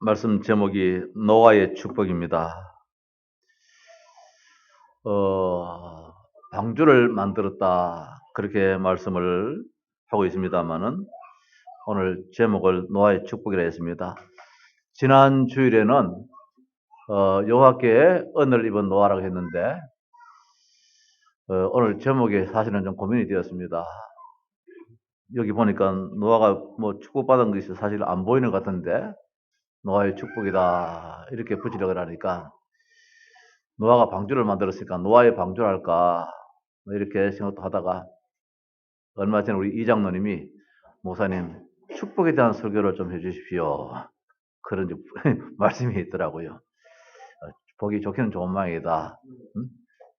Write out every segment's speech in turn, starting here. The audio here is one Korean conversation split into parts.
말씀 제목이 노아의 축복입니다. 방주를 만들었다 그렇게 말씀을 하고 있습니다만은 오늘 제목을 노아의 축복이라 했습니다. 지난 주일에는 여호와께 은혜를 입은 노아라고 했는데 오늘 제목에 사실은 좀 고민이 되었습니다. 여기 보니까 노아가 뭐 축복받은 것이 사실 안 보이는 것 같은데 노아의 축복이다 이렇게 붙이려고 하니까 노아가 방주를 만들었으니까 노아의 방주를 할까 이렇게 생각도 하다가 얼마 전에 우리 이장로님이 목사님 축복에 대한 설교를 좀 해주십시오 그런 말씀이 있더라고요. 보기 좋기는 좋은 모양이다.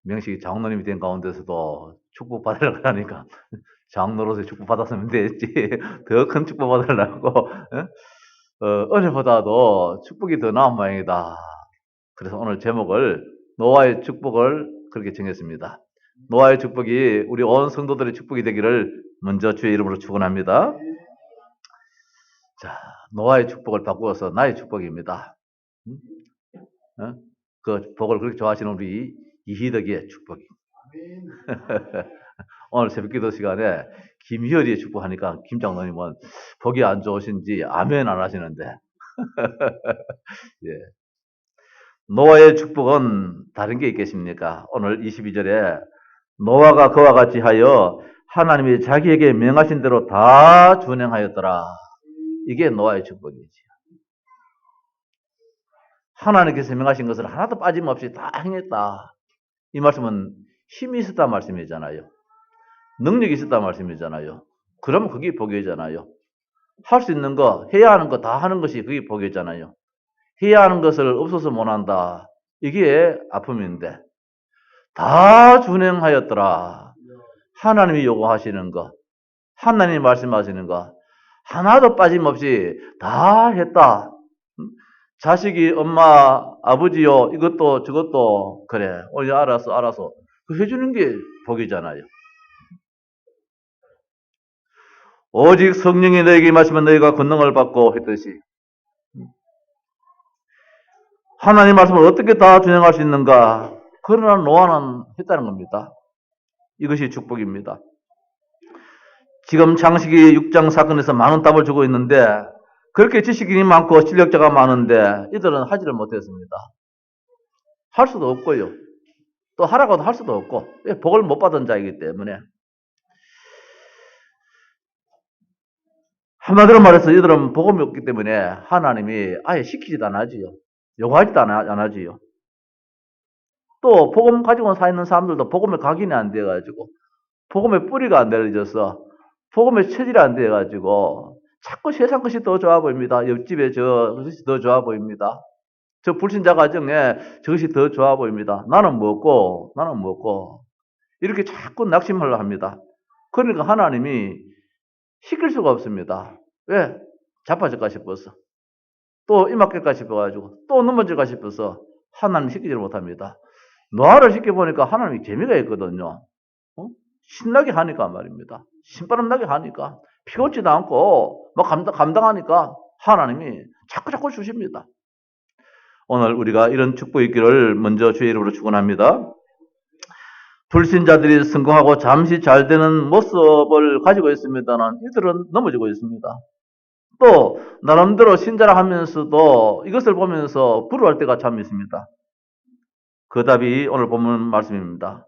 명식이 장로님이 된 가운데서도 축복받으려고 하니까 장로로서 축복받았으면 됐지 더 큰 축복 받으려고 은혜보다도 축복이 더 나은 모양이다. 그래서 오늘 제목을 노아의 축복을 그렇게 정했습니다. 노아의 축복이 우리 온 성도들의 축복이 되기를 먼저 주의 이름으로 축원합니다. 자, 노아의 축복을 바꾸어서 나의 축복입니다. 그 복을 그렇게 좋아하시는 우리 이희덕의 축복이. 오늘 새벽기도 시간에 김희열이의 축복하니까 김장로님은 복이 안 좋으신지 아멘 안 하시는데 예. 노아의 축복은 다른 게 있겠습니까? 오늘 22절에 노아가 그와 같이 하여 하나님이 자기에게 명하신 대로 다 준행하였더라. 이게 노아의 축복이지. 하나님께서 명하신 것을 하나도 빠짐없이 다 행했다. 이 말씀은 힘이 있었단 말씀이잖아요. 능력이 있었단 말씀이잖아요. 그러면 그게 복이잖아요. 할 수 있는 거, 해야 하는 거 다 하는 것이 그게 복이잖아요. 해야 하는 것을 없어서 못한다. 이게 아픔인데 다 준행하였더라. 하나님이 요구하시는 거, 하나님이 말씀하시는 거 하나도 빠짐없이 다 했다. 자식이 엄마, 아버지요 이것도 저것도 그래. 알았어. 그 해주는 게 복이잖아요. 오직 성령이 너에게 임하시면 너희가 권능을 받고 했듯이 하나님 말씀을 어떻게 다 준행할 수 있는가? 그러나 노아는 했다는 겁니다. 이것이 축복입니다. 지금 창세기 6장 사건에서 많은 답을 주고 있는데 그렇게 지식인이 많고 실력자가 많은데 이들은 하지를 못했습니다. 할 수도 없고요. 또 하라고도 할 수도 없고 복을 못 받은 자이기 때문에 한마디로 말해서 이들은 복음이 없기 때문에 하나님이 아예 시키지도 않아지요. 요구하지도 않아지요. 또 복음 가지고 사 있는 사람들도 복음에 각인이 안 돼가지고 복음의 뿌리가 안 내려져서 복음의 체질이 안 돼가지고 자꾸 세상 것이 더 좋아 보입니다. 옆집에 저것이 더 좋아 보입니다. 저 불신자 가정에 저것이 더 좋아 보입니다. 나는 먹고 이렇게 자꾸 낙심하려 합니다. 그러니까 하나님이 시킬 수가 없습니다. 왜? 자빠질까 싶어서 또 입막힐까 싶어가지고 또 넘어질까 싶어서 하나님 시키지를 못합니다. 노아를 시켜보니까 하나님이 재미가 있거든요. 신나게 하니까 말입니다. 신바람 나게 하니까 피곤치도 않고 뭐 감당하니까 하나님이 자꾸 주십니다. 오늘 우리가 이런 축복이 있기를 먼저 주의 이름으로 축원합니다. 불신자들이 성공하고 잠시 잘 되는 모습을 가지고 있습니다만 이들은 넘어지고 있습니다. 또 나름대로 신자라 하면서도 이것을 보면서 부러워할 때가 참 있습니다. 그 답이 오늘 본문 말씀입니다.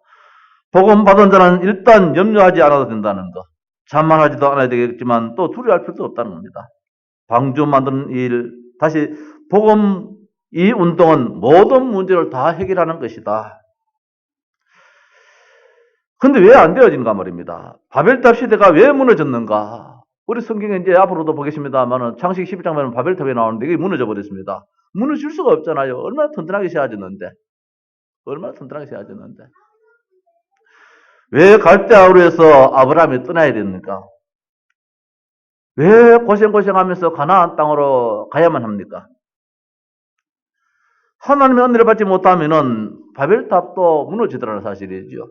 복음 받은 자는 일단 염려하지 않아도 된다는 것. 자만하지도 않아야 되겠지만 또 두려워할 필요도 없다는 겁니다. 방주 만드는 일, 다시 복음 이 운동은 모든 문제를 다 해결하는 것이다. 근데 왜 안 되어진가 말입니다. 바벨탑 시대가 왜 무너졌는가? 우리 성경에 이제 앞으로도 보겠습니다만은 창세기 11장 보면 바벨탑이 나오는데 이게 무너져 버렸습니다. 무너질 수가 없잖아요. 얼마나 튼튼하게 세워졌는데. 왜 갈대아우르에서 아브라함이 떠나야 됩니까? 왜 고생하면서 가나안 땅으로 가야만 합니까? 하나님의 은혜를 받지 못하면은 바벨탑도 무너지더라는 사실이죠.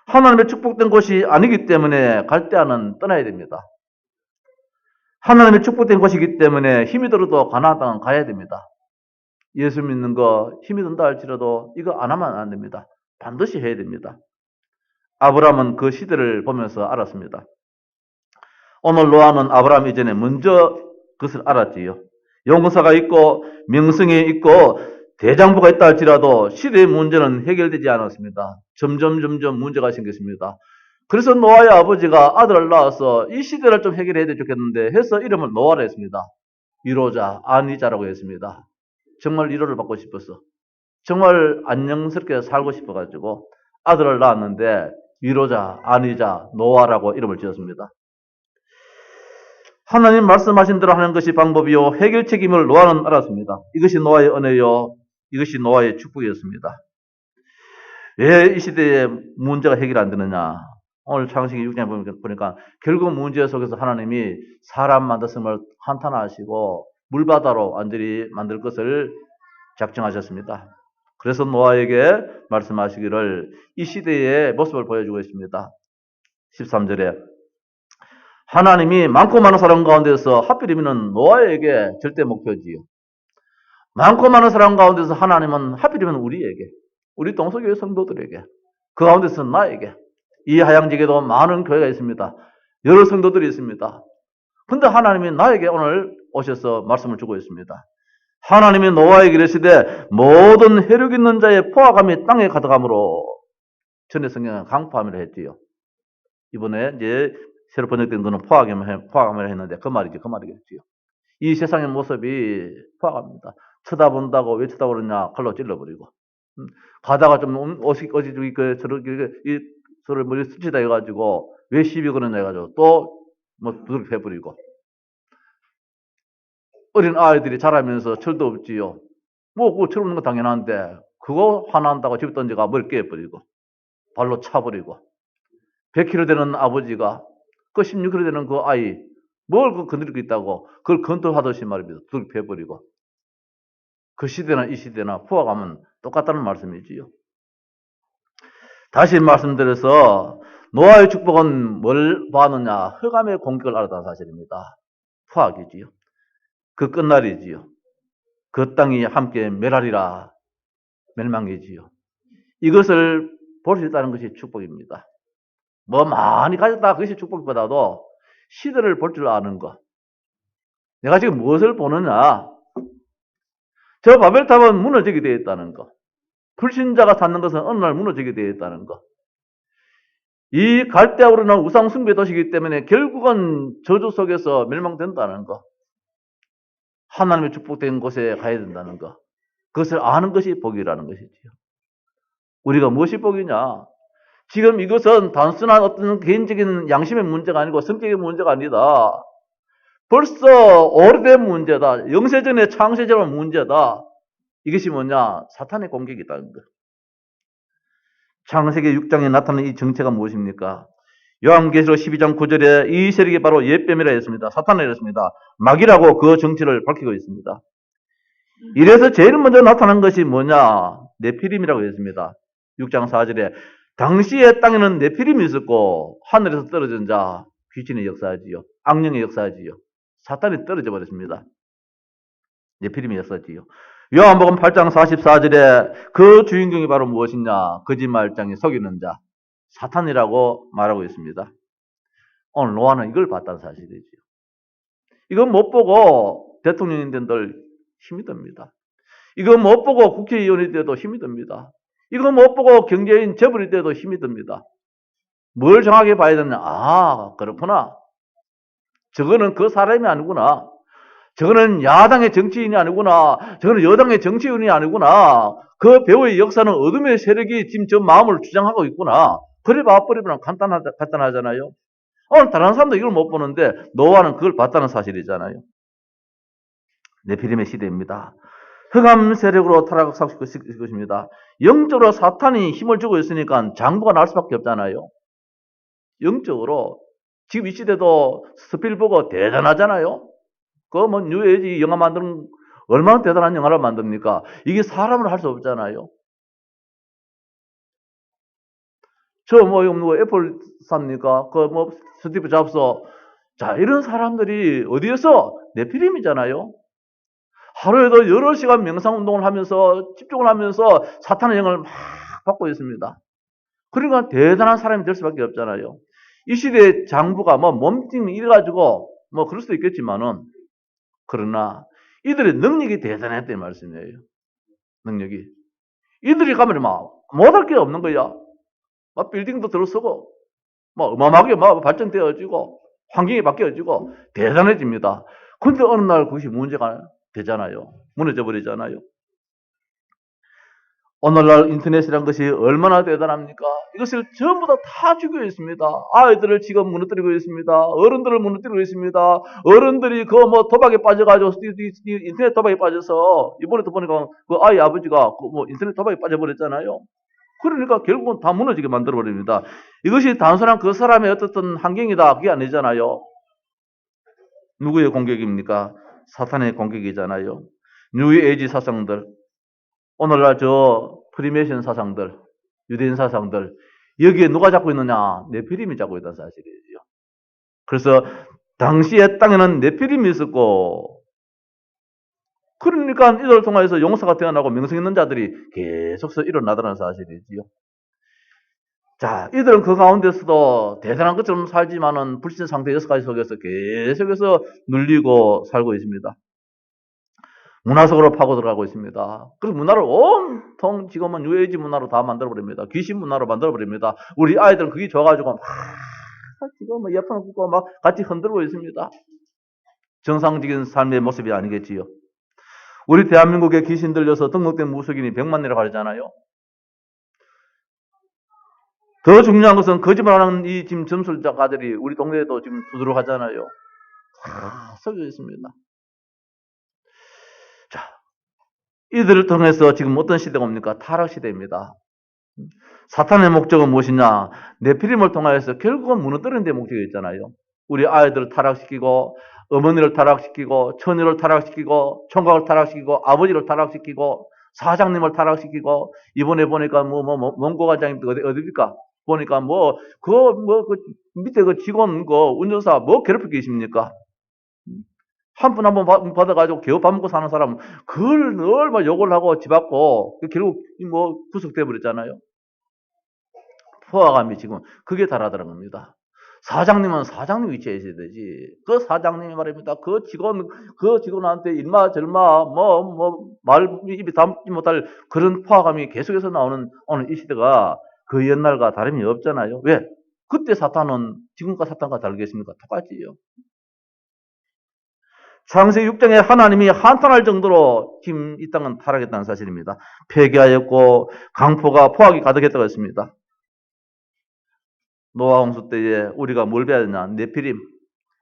하나님의 축복된 곳이 아니기 때문에 갈대아는 떠나야 됩니다. 하나님의 축복된 것이기 때문에 힘이 들어도 가나안 땅은 가야 됩니다. 예수 믿는 거 힘이 든다 할지라도 이거 안 하면 안 됩니다. 반드시 해야 됩니다. 아브라함은 그 시대를 보면서 알았습니다. 오늘 노아는 아브라함 이전에 먼저 그것을 알았지요. 용사가 있고 명성이 있고 대장부가 있다 할지라도 시대의 문제는 해결되지 않았습니다. 점점 문제가 생겼습니다. 그래서 노아의 아버지가 아들을 낳아서 이 시대를 좀 해결해야 좋겠는데 해서 이름을 노아라 했습니다. 위로자, 안위자라고 했습니다. 정말 위로를 받고 싶어서 정말 안녕스럽게 살고 싶어가지고 아들을 낳았는데 위로자, 안위자, 노아라고 이름을 지었습니다. 하나님 말씀하신 대로 하는 것이 방법이요 해결 책임을 노아는 알았습니다. 이것이 노아의 은혜요 이것이 노아의 축복이었습니다. 왜 이 시대에 문제가 해결 안 되느냐? 오늘 창세기 6장에 보니까 결국 문제 속에서 하나님이 사람 만드심을 한탄하시고 물바다로 완전히 만들 것을 작정하셨습니다. 그래서 노아에게 말씀하시기를 이 시대의 모습을 보여주고 있습니다. 13절에 하나님이 많고 많은 사람 가운데서 하필이면 노아에게 절대 목표지요. 많고 많은 사람 가운데서 하나님은 하필이면 우리에게, 우리 동서교회 성도들에게, 그 가운데서 나에게, 이 하양지에도 많은 교회가 있습니다. 여러 성도들이 있습니다. 근데 하나님이 나에게 오늘 오셔서 말씀을 주고 있습니다. 하나님이 노아에게 이르시되 모든 혈육 있는 자의 포악함이 땅에 가득함으로 전에 성경은 강포함이라 했지요. 이번에 이제 새로 번역된 거는 포악함이라 했는데 그 말이겠지요. 이 세상의 모습이 포악합니다. 쳐다본다고 왜 쳐다보느냐 칼로 찔러버리고 가다가 좀 어지럽게 서로 머리 스치다 해가지고 왜 시비 거느냐 해가지고 또 뭐 두들겨 패버리고 어린 아이들이 자라면서 철도 없지요. 뭐 그거 철 없는 거 당연한데 그거 화난다고 집 던져가 머리 깨버리고 발로 차버리고 100kg 되는 아버지가 그 16kg 되는 그 아이 뭘 그 건드리고 있다고 그걸 건투하듯이 말입니다. 두들겨 패버리고 그 시대나 이 시대나 포악하면 똑같다는 말씀이지요. 다시 말씀드려서 노아의 축복은 뭘 받느냐? 흑암의 공격을 알았다는 사실입니다. 포악이지요. 그 끝날이지요. 그 땅이 함께 멸하리라. 멸망이지요. 이것을 볼 수 있다는 것이 축복입니다. 뭐 많이 가졌다 그것이 축복보다도 시대를 볼 줄 아는 것. 내가 지금 무엇을 보느냐? 저 바벨탑은 무너지게 되어 있다는 것. 불신자가 찾는 것은 어느 날 무너지게 되어 있다는 것. 이 갈대아우로 나온 우상 숭배 도시이기 때문에 결국은 저주 속에서 멸망된다는 것. 하나님의 축복된 곳에 가야 된다는 것. 그것을 아는 것이 복이라는 것이지요. 우리가 무엇이 복이냐? 지금 이것은 단순한 어떤 개인적인 양심의 문제가 아니고 성격의 문제가 아니다. 벌써 오래된 문제다. 영세전의 창세전의 문제다. 이것이 뭐냐? 사탄의 공격이다는 것. 창세기 6장에 나타나는 이 정체가 무엇입니까? 요한계시록 12장 9절에 이 세력이 바로 옛뱀이라 했습니다. 사탄이라 했습니다. 마귀라고 그 정체를 밝히고 있습니다. 이래서 제일 먼저 나타난 것이 뭐냐? 네피림이라고 했습니다. 6장 4절에 당시의 땅에는 네피림이 있었고 하늘에서 떨어진 자, 귀신의 역사지요. 악령의 역사지요. 사탄이 떨어져 버렸습니다. 네피림의 역사지요. 요한복음 8장 44절에 그 주인공이 바로 무엇이냐? 거짓말장이 속이는 자, 사탄이라고 말하고 있습니다. 오늘 노아는 이걸 봤다는 사실이지요. 이건 못 보고 대통령이 된들 힘이 듭니다. 이거 못 보고 국회의원이 돼도 힘이 듭니다. 이거 못 보고 경제인 재벌이 돼도 힘이 듭니다. 뭘 정확히 봐야 되느냐? 아, 그렇구나. 저거는 그 사람이 아니구나. 저거는 야당의 정치인이 아니구나. 저거는 여당의 정치인이 아니구나. 그 배우의 역사는 어둠의 세력이 지금 저 마음을 주장하고 있구나. 그래 봐버리면 간단하잖아요. 오늘 다른 사람도 이걸 못 보는데 노아는 그걸 봤다는 사실이잖아요. 네피림의 시대입니다. 흑암 세력으로 타락시킬 것입니다. 영적으로 사탄이 힘을 주고 있으니까 장부가 날 수밖에 없잖아요. 영적으로 지금 이 시대도 스필버거 대단하잖아요. 그 뭐 뉴에이지 영화 만드는 얼마나 대단한 영화를 만듭니까? 이게 사람을 할 수 없잖아요. 저 뭐 애플 삽니까? 그 뭐 스티브 잡스 자, 이런 사람들이 어디에서? 네피림이잖아요. 하루에도 여러 시간 명상운동을 하면서 집중을 하면서 사탄의 영을 막 받고 있습니다. 그러니까 대단한 사람이 될 수밖에 없잖아요. 이 시대의 장부가 뭐 몸뚱이 이래가지고 뭐 그럴 수도 있겠지만은 그러나 이들의 능력이 대단했다는 말씀이에요. 능력이. 이들이 가면 막 못할 게 없는 거야. 막 빌딩도 들어서고 뭐 어마어마하게 막 발전되어지고 환경이 바뀌어지고 대단해집니다. 근데 어느 날 그것이 문제가 되잖아요. 무너져 버리잖아요. 오늘날 인터넷이란 것이 얼마나 대단합니까? 이것을 전부 다 죽여 있습니다. 아이들을 지금 무너뜨리고 있습니다. 어른들을 무너뜨리고 있습니다. 어른들이 그 뭐 도박에 빠져가지고 인터넷 도박에 빠져서 이번에도 보니까 그 아이 아버지가 그 뭐 인터넷 도박에 빠져버렸잖아요. 그러니까 결국은 다 무너지게 만들어버립니다. 이것이 단순한 그 사람의 어떻든 환경이다. 그게 아니잖아요. 누구의 공격입니까? 사탄의 공격이잖아요. 뉴에이지 사상들, 오늘날 저 프리메이션 사상들, 유대인 사상들, 여기에 누가 잡고 있느냐? 네피림이 잡고 있다는 사실이죠. 그래서 당시에 땅에는 네피림이 있었고, 그러니까 이들을 통해서 용사가 태어나고 명성 있는 자들이 계속해서 일어나더라는 사실이지요. 자, 이들은 그 가운데서도 대단한 것처럼 살지만은 불신 상태 6가지 속에서 계속해서 눌리고 살고 있습니다. 문화 속으로 파고 들어가고 있습니다. 그래서 문화를 온통 지금은 뉴에이지 문화로 다 만들어버립니다. 귀신 문화로 만들어버립니다. 우리 아이들은 그게 좋아가지고 막 지금 뭐 옆에 굽고 막 같이 흔들고 있습니다. 정상적인 삶의 모습이 아니겠지요. 우리 대한민국에 귀신 들려서 등록된 무속인이 100만이라고 하잖아요. 더 중요한 것은 거짓말하는 이 지금 점술가들이 우리 동네에도 지금 두드러 하잖아요. 다 섞여 있습니다. 자, 이들을 통해서 지금 어떤 시대가 옵니까? 타락 시대입니다. 사탄의 목적은 무엇이냐? 네피림을 통하여서 결국은 무너뜨리는 데 목적이 있잖아요. 우리 아이들을 타락시키고 어머니를 타락시키고 처녀를 타락시키고 총각을 타락시키고 아버지를 타락시키고 사장님을 타락시키고 이번에 보니까 원고관장님 어디입니까? 보니까 그 밑에 그 직원 그 운전사 뭐 괴롭히고 계십니까? 한 푼 한 번 받아가지고 겨우 밥 먹고 사는 사람 그걸 늘 막 욕을 하고 집앞고 결국 뭐 구속돼 버렸잖아요. 포화감이 지금 그게 달하더라는 겁니다. 사장님은 사장님 위치에 있어야 되지. 그 사장님이 말입니다. 그 직원한테 일마 절마 말 입에 담지 못할 그런 포화감이 계속해서 나오는 오늘 이 시대가 그 옛날과 다름이 없잖아요. 왜? 그때 사탄은 지금과 사탄과 다르겠습니까? 똑같지요. 창세기 6장에 하나님이 한탄할 정도로 지금 이 땅은 타락했다는 사실입니다. 폐기하였고 강포가 포악이 가득했다고 했습니다. 노아 홍수 때에 우리가 뭘 배워야 되냐? 네피림.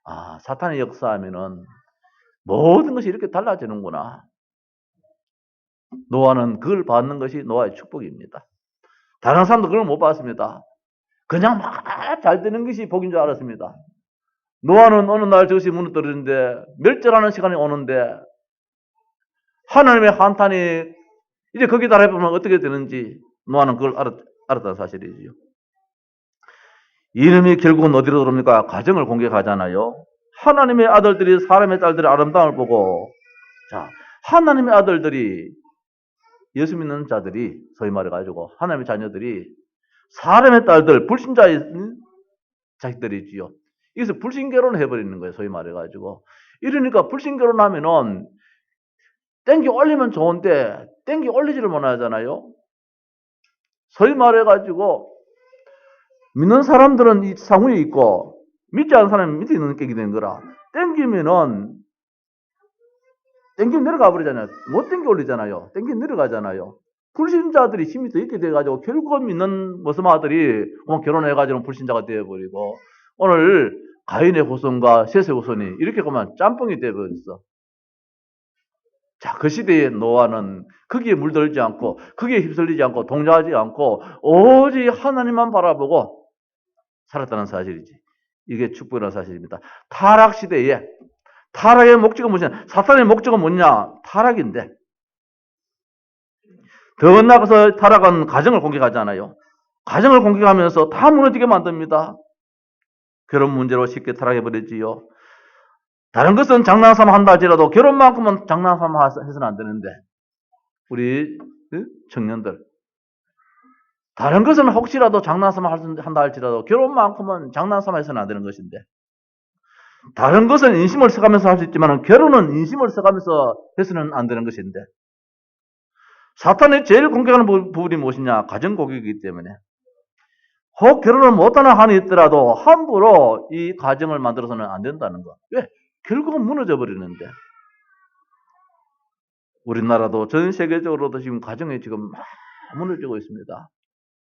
아, 사탄의 역사하면은 모든 것이 이렇게 달라지는구나. 노아는 그걸 받는 것이 노아의 축복입니다. 다른 사람도 그걸 못 받았습니다. 그냥 막 잘 되는 것이 복인 줄 알았습니다. 노아는 어느 날 저것이 무너뜨리는데 멸절하는 시간이 오는데 하나님의 한탄이 이제 거기에 달해보면 어떻게 되는지 노아는 그걸 알았다는 사실이지요. 이놈이 결국은 어디로 들어옵니까? 가정을 공격하잖아요. 하나님의 아들들이 사람의 딸들의 아름다움을 보고, 자, 하나님의 아들들이, 예수 믿는 자들이, 소위 말해가지고, 하나님의 자녀들이, 사람의 딸들, 불신자의 자식들이지요. 여기서 불신결혼을 해버리는 거예요, 소위 말해가지고. 이러니까 불신결혼하면은, 땡기 올리면 좋은데, 땡기 올리지를 못하잖아요. 소위 말해가지고, 믿는 사람들은 이 상위에 있고 믿지 않는 사람은 밑에 있는 격이 되는 거라. 땡기면 내려가 버리잖아요. 못 땡겨 올리잖아요. 땡겨 내려가잖아요. 불신자들이 힘이 더 있게 돼가지고 결국은 믿는 모스마들이 결혼해가지고 불신자가 되어버리고 오늘 가인의 후손과 셋의 후손이 이렇게 보면 짬뽕이 되어버렸어. 자, 그 시대의 노아는 거기에 물들지 않고 거기에 휩쓸리지 않고 동조하지 않고 오직 하나님만 바라보고 살았다는 사실이지. 이게 축복이라는 사실입니다. 타락 시대에 타락의 목적은 무엇이냐? 사탄의 목적은 뭐냐? 타락인데 더 나아가서 타락은 가정을 공격하잖아요. 가정을 공격하면서 다 무너지게 만듭니다. 결혼 문제로 쉽게 타락해버렸지요. 다른 것은 장난삼아 한다 할지라도 결혼만큼은 장난삼아 해서는 안 되는데, 우리 청년들, 다른 것은 혹시라도 장난삼아 한다 할지라도 결혼만큼은 장난삼아 해서는 안 되는 것인데, 다른 것은 인심을 써가면서 할 수 있지만 결혼은 인심을 써가면서 해서는 안 되는 것인데, 사탄이 제일 공격하는 부분이 무엇이냐? 가정고객이기 때문에. 혹 결혼을 못하는 한이 있더라도 함부로 이 가정을 만들어서는 안 된다는 거. 왜? 결국은 무너져 버리는데. 우리나라도 전 세계적으로도 지금 가정이 지금 막 무너지고 있습니다.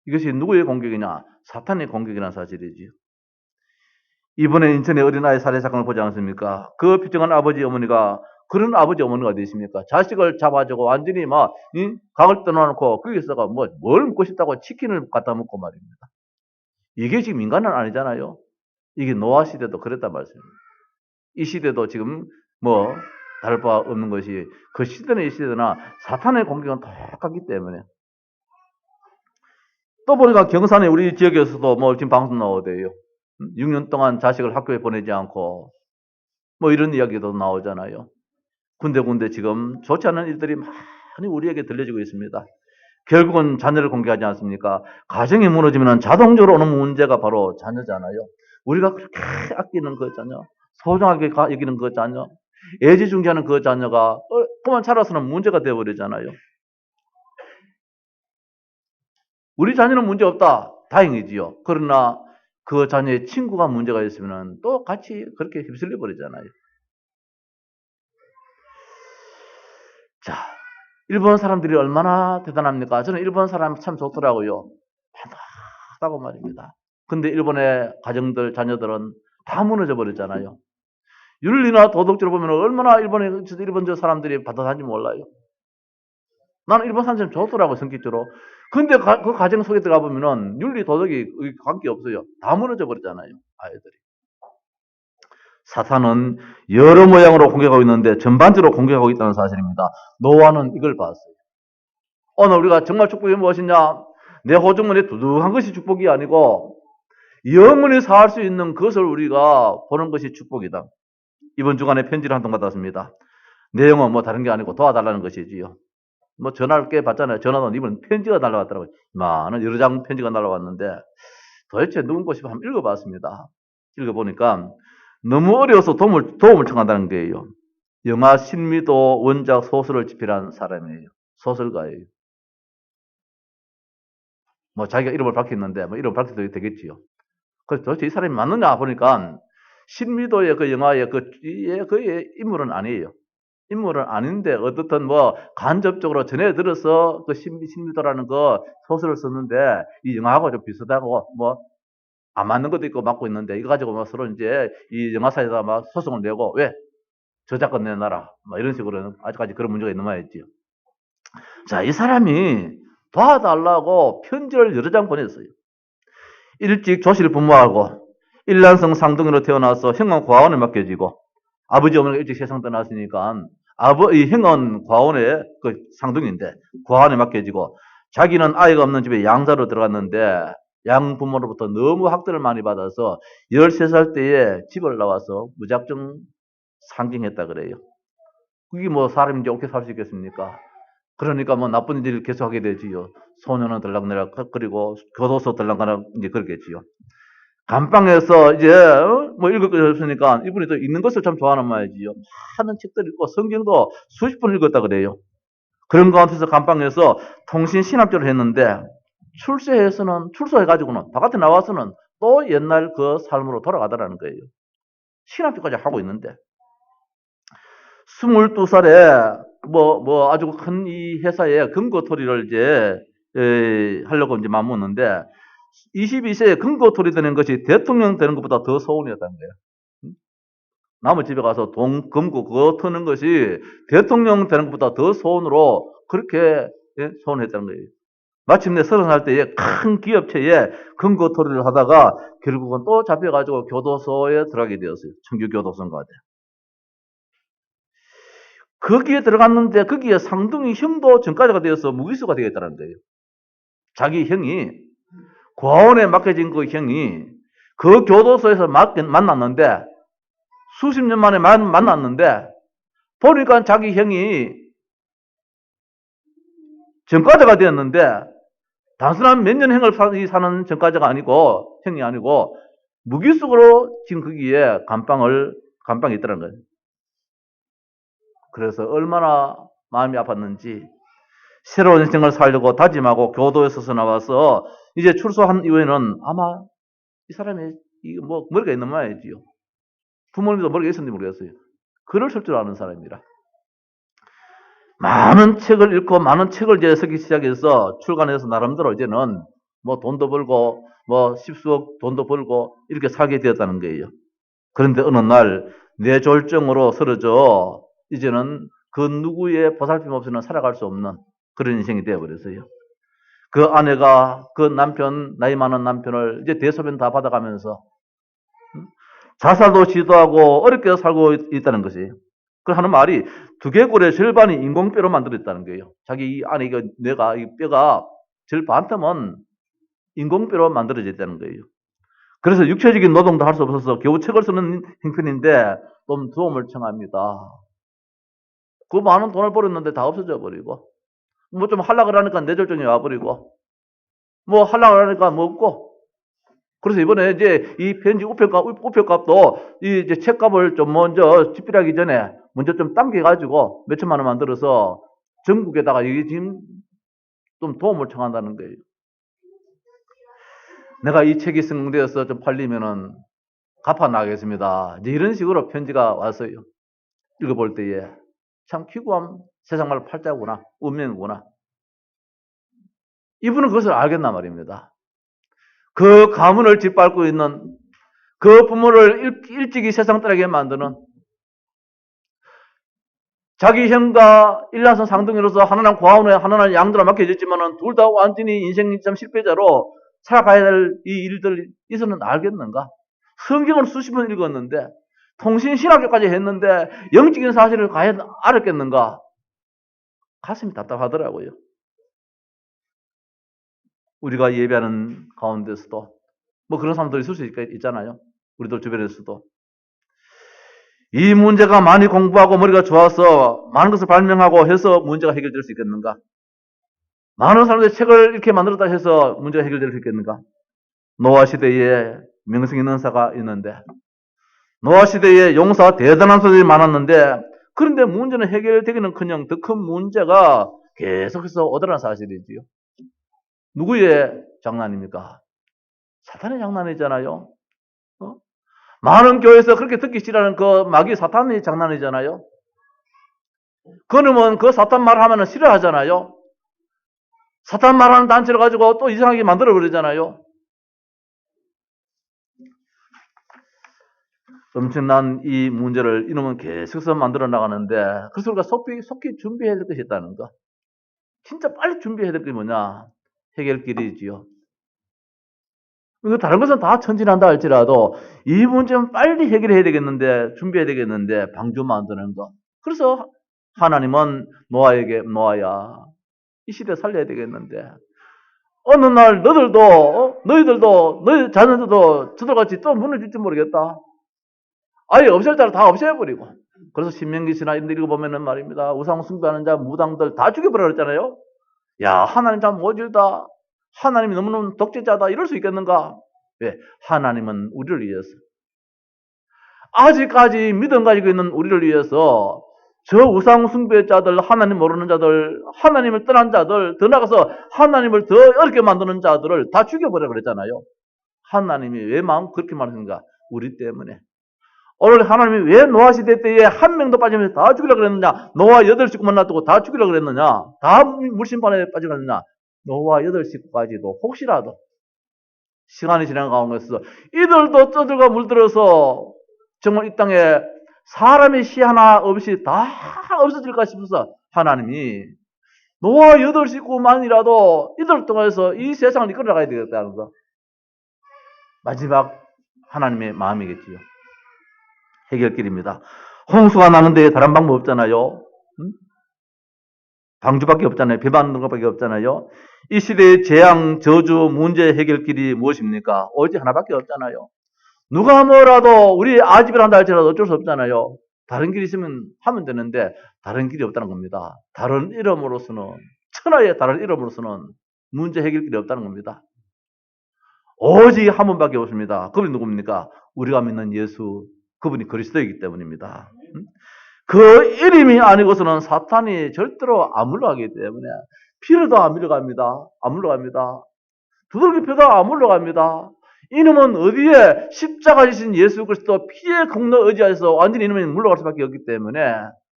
이것이 누구의 공격이냐? 사탄의 공격이라는 사실이지요. 이번에 인천의 어린아이 살해 사건을 보지 않습니까? 그 비정한 아버지 어머니가, 그런 아버지 어머니가 어디 있습니까? 자식을 잡아주고 완전히 막 각을 떠나놓고 거기서가 뭘 먹고 싶다고 치킨을 갖다 먹고 말입니다. 이게 지금 인간은 아니잖아요. 이게 노아 시대도 그랬단 말씀입니다. 이 시대도 지금 뭐 다를 바 없는 것이, 그 시대나 이 시대나 사탄의 공격은 똑같기 때문에. 또 보니까 경산에 우리 지역에서도 뭐 지금 방송 나오대요. 6년 동안 자식을 학교에 보내지 않고 뭐 이런 이야기도 나오잖아요. 군데군데 지금 좋지 않은 일들이 많이 우리에게 들려지고 있습니다. 결국은 자녀를 공개하지 않습니까? 가정이 무너지면 자동적으로 오는 문제가 바로 자녀잖아요. 우리가 그렇게 아끼는 그 자녀, 소중하게 여기는 그 자녀, 애지중지하는 그 자녀가 그만 자라서는 문제가 되어버리잖아요. 우리 자녀는 문제 없다. 다행이지요. 그러나 그 자녀의 친구가 문제가 있으면 또 같이 그렇게 휩쓸려 버리잖아요. 자, 일본 사람들이 얼마나 대단합니까? 저는 일본 사람 참 좋더라고요. 반듯하다고 말입니다. 근데 일본의 가정들, 자녀들은 다 무너져 버렸잖아요. 윤리나 도덕적으로 보면 얼마나 일본 사람들이 반듯한지 몰라요. 나는 일본 사람들이 좋더라고요, 성격적으로. 근데 그 가정 속에 들어가 보면은 윤리, 도덕이 관계 없어요. 다 무너져 버렸잖아요, 아이들이. 사탄은 여러 모양으로 공격하고 있는데 전반적으로 공격하고 있다는 사실입니다. 노아는 이걸 봤어요. 오늘 우리가 정말 축복이 무엇이냐? 내 호주머니에 두둑한 것이 축복이 아니고 영원히 살 수 있는 것을 우리가 보는 것이 축복이다. 이번 주간에 편지를 한 통 받았습니다. 내용은 뭐 다른 게 아니고 도와달라는 것이지요. 뭐 전화를 꽤 받잖아요. 전화도 이번 편지가 날라왔더라고요. 많은 여러 장 편지가 날라왔는데 도대체 누군 것이 한번 읽어봤습니다. 읽어보니까 너무 어려워서 도움을 청한다는 거예요. 영화 신미도 원작 소설을 집필한 사람이에요. 소설가예요. 뭐 자기가 이름을 밝혔는데 뭐 이름 밝혀도 되겠지요. 그래서 도대체 이 사람이 맞느냐 보니까 신미도의 그 영화의 그의 인물은 아니에요. 인물은 아닌데 어떻든 뭐 간접적으로 전해 들어서 그 신미도라는 그 소설을 썼는데 이 영화하고 좀 비슷하고 뭐 안 맞는 것도 있고 맞고 있는데 이거 가지고 뭐 서로 이제 이 영화사에다 막 소송을 내고 왜 저작권 내놔라 뭐 이런 식으로 아직까지 그런 문제가 있는 모양이지요. 자, 이 사람이 도와달라고 편지를 여러 장 보냈어요. 일찍 조실 부모하고 일란성 상둥이로 태어나서 형은 과원에 맡겨지고 아버지 어머니가 일찍 세상 떠났으니까 이 형은 과원의 그 상둥인데 과원에 맡겨지고 자기는 아이가 없는 집에 양자로 들어갔는데 양부모로부터 너무 학대를 많이 받아서 13살 때에 집을 나와서 무작정 상징했다 그래요. 그게 뭐 사람이 이제 어떻게 살 수 있겠습니까? 그러니까 뭐 나쁜 일을 계속하게 되지요. 소년은 들락내락 그리고 교도소 들락내락 이제 그러겠지요. 감방에서 이제 뭐 읽을 것이 없으니까 이분이 또 읽는 것을 참 좋아하는 말이지요. 많은 책들 읽고 성경도 수십 번 읽었다 그래요. 그런 가운데서 감방에서 통신 신학교를 했는데 출소해가지고는 바깥에 나와서는 또 옛날 그 삶으로 돌아가더라는 거예요. 신학교까지 하고 있는데 22살에 뭐 아주 큰 이 회사의 금고토리를 이제 하려고 이제 마음먹는데 22세에 금고토리 되는 것이 대통령 되는 것보다 더 소원이었다는 거예요. 남의 집에 가서 돈, 금고 그거 터는 것이 대통령 되는 것보다 더 소원으로 그렇게 소원했다는 거예요. 마침내 30살 때에 큰 기업체에 금고토리를 하다가 결국은 또 잡혀가지고 교도소에 들어가게 되었어요. 청주교도소인가. 거기에 들어갔는데 거기에 상둥이 형도 전과자가 되어서 무기수가 되겠다는 거예요. 자기 형이 고아원에 맡겨진 그 형이 그 교도소에서 만났는데, 수십 년 만에 만났는데, 보니까 자기 형이 전과자가 되었는데, 단순한 몇 년 형을 사는 전과자가 아니고, 형이 아니고, 무기수로 지금 거기에 감방에 있더라는 거예요. 그래서 얼마나 마음이 아팠는지, 새로운 인생을 살려고 다짐하고 교도에서 나와서 이제 출소한 이후에는 아마 이 사람이 머리가 있는 모양이지요. 부모님도 머리가 있었는지 모르겠어요. 글을 쓸 줄 아는 사람이라. 많은 책을 읽고 많은 책을 이제 쓰기 시작해서 출간해서 나름대로 이제는 돈도 벌고 십수억 돈도 벌고 이렇게 살게 되었다는 거예요. 그런데 어느 날 뇌졸중으로 쓰러져 이제는 그 누구의 보살핌 없이는 살아갈 수 없는 그런 인생이 되어버렸어요. 그 아내가 그 나이 많은 남편을 이제 대소변 다 받아가면서 자살도 시도하고 어렵게 살고 있다는 것이에요. 그 하는 말이 두개골의 절반이 인공뼈로 만들어졌다는 거예요. 자기 안에 뇌가 이 뼈가 절반쯤은 인공뼈로 만들어졌다는 거예요. 그래서 육체적인 노동도 할 수 없어서 겨우 책을 쓰는 형편인데 좀 도움을 청합니다. 그 많은 돈을 벌었는데 다 없어져 버리고 좀 하려고 하니까 뇌졸중이 와버리고 하려고 하니까 없고 그래서 이번에 이제 이 편지 우표값도 이제 책값을 좀 먼저 집필하기 전에 먼저 좀 당겨가지고 몇 천만 원만 들어서 전국에다가 이게 지금 좀 도움을 청한다는 거예요. 내가 이 책이 성공되어서 좀 팔리면은 갚아 나가겠습니다. 이제 이런 식으로 편지가 왔어요. 읽어볼 때에 참 기구한 세상말 팔자구나, 운명이구나. 이분은 그것을 알겠나 말입니다. 그 가문을 짓밟고 있는 그 부모를 일찍이 세상 떠나게 만드는 자기 형과 일란선 상둥이로서 하나님 고아원에 하나님 양들아 맡겨졌지만은 둘 다 완전히 인생 실패자로 살아가야 될 이 일들 있었는 알겠는가? 성경을 수십 번 읽었는데 통신신학교까지 했는데 영적인 사실을 과연 알았겠는가? 가슴이 답답하더라고요. 우리가 예배하는 가운데서도 그런 사람들이 있을 수 있잖아요. 우리들 주변에서도. 이 문제가 많이 공부하고 머리가 좋아서 많은 것을 발명하고 해서 문제가 해결될 수 있겠는가? 많은 사람들이 책을 이렇게 만들었다 해서 문제가 해결될 수 있겠는가? 노아 시대에 명성 있는 사가 있는데 노아 시대에 용사 대단한 소들이 많았는데 그런데 문제는 해결되기는커녕 더 큰 문제가 계속해서 오더란 사실이지요. 누구의 장난입니까? 사탄의 장난이잖아요. 많은 교회에서 그렇게 듣기 싫어하는 그 마귀 사탄의 장난이잖아요. 그놈은 그 사탄 말 하면 싫어하잖아요. 사탄 말하는 단체를 가지고 또 이상하게 만들어버리잖아요. 엄청난 이 문제를 이놈은 계속해서 만들어 나가는데 그래서 우리가 속히 준비해야 될 것이 있다는 거. 진짜 빨리 준비해야 될 게 뭐냐? 해결길이지요. 이거 다른 것은 다 천진한다 할지라도 이 문제는 빨리 해결해야 되겠는데 준비해야 되겠는데 방주 만드는 거. 그래서 하나님은 노아야 이 시대 살려야 되겠는데 어느 날 너희들도 너희 자녀들도 저들같이 또 무너질지 모르겠다. 아예 없앨 자를 다 없애버리고. 그래서 신명기시나 이런 데 읽어보면은 말입니다. 우상 숭배하는 자, 무당들 다 죽여버려 그랬잖아요. 야, 하나님 참 모질다. 하나님이 너무너무 독재자다. 이럴 수 있겠는가? 왜? 하나님은 우리를 위해서. 아직까지 믿음 가지고 있는 우리를 위해서 저 우상 숭배자들, 하나님 모르는 자들, 하나님을 떠난 자들, 더 나가서 하나님을 더 어렵게 만드는 자들을 다 죽여버려 그랬잖아요. 하나님이 왜 마음 그렇게 말했는가? 우리 때문에. 오늘 하나님이 왜 노아 시대 때에 한 명도 빠지면서 다 죽이려고 그랬느냐? 노아 8식구만 놔두고 다 죽이려고 그랬느냐? 다 물심판에 빠지겠느냐? 노아 8식구까지도 혹시라도 시간이 지난 가운데서 이들도 떠들과 물들어서 정말 이 땅에 사람의 시 하나 없이 다 없어질까 싶어서 하나님이 노아 8식구만이라도 이들 통해서 이 세상을 이끌어 나가야 되겠다는 거. 마지막 하나님의 마음이겠지요. 해결길입니다. 홍수가 나는데 다른 방법 없잖아요. 방주밖에 없잖아요. 배 만드는 것밖에 없잖아요. 이 시대의 재앙, 저주, 문제 해결길이 무엇입니까? 오직 하나밖에 없잖아요. 누가 뭐라도 우리 아집을 한다 할지라도 어쩔 수 없잖아요. 다른 길이 있으면 하면 되는데 다른 길이 없다는 겁니다. 다른 이름으로서는 천하의 다른 이름으로서는 문제 해결길이 없다는 겁니다. 오직 한 분밖에 없습니다. 그분이 누굽니까? 우리가 믿는 예수, 그분이 그리스도이기 때문입니다. 그 이름이 아니고서는 사탄이 절대로 안 물러가기 때문에 피로도 안 물러갑니다. 안 물러갑니다. 두들기펴도 안 물러갑니다. 이놈은 어디에 십자가 지신 예수 그리스도 피의 공로 의지하여서 완전히 이놈은 물러갈 수밖에 없기 때문에